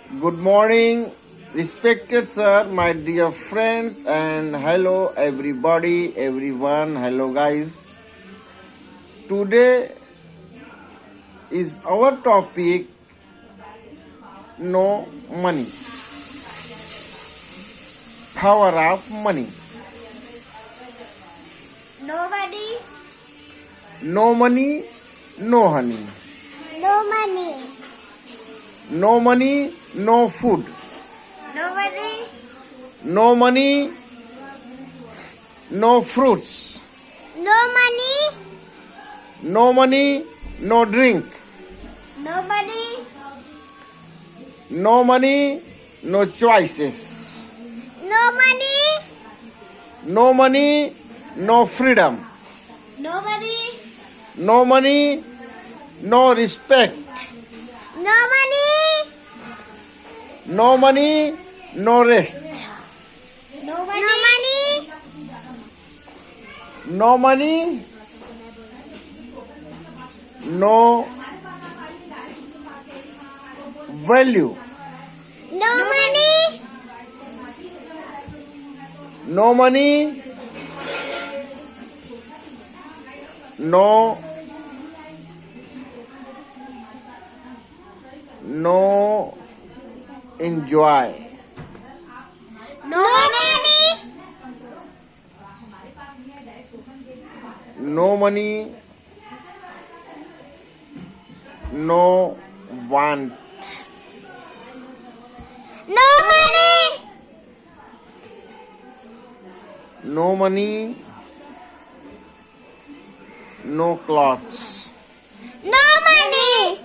Good morning, respected sir, my dear friends, and hello everybody, everyone. Hello guys. Today is our topic no money. Power of money. Nobody. No money, no honey. No money. No money, no food. Nobody. No money, no fruits. No money. No money, no drink. Nobody. No money, no choices. No money. No money, no freedom. Nobody. No money, no respect. No money. No money, no rest. No money. No money, no value. No money. No money, no enjoy. No money. No money, no want. No money. No money, no clothes. No money.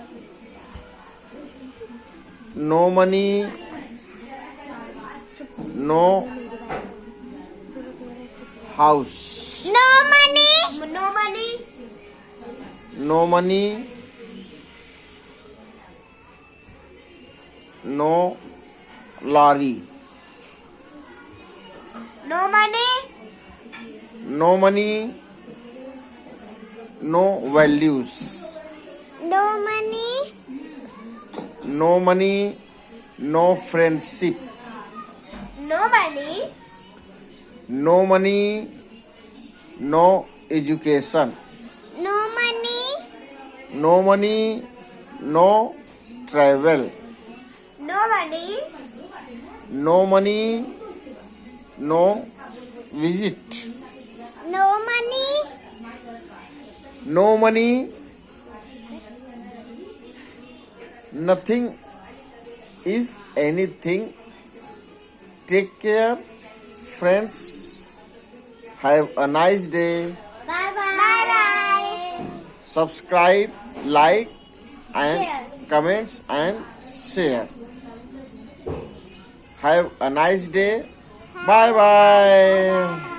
No money, no house. No money. No money. No money, no lorry. No money. No money, no values. No money. No money, no friendship. No money. No money, no education. No money. No money, no travel. No money. No money, no visit. No money. No money, nothing is anything. Take care, friends. Have a nice day. Bye bye. Bye bye. Subscribe, like, and Share. comments and share. Have a nice day. Bye bye.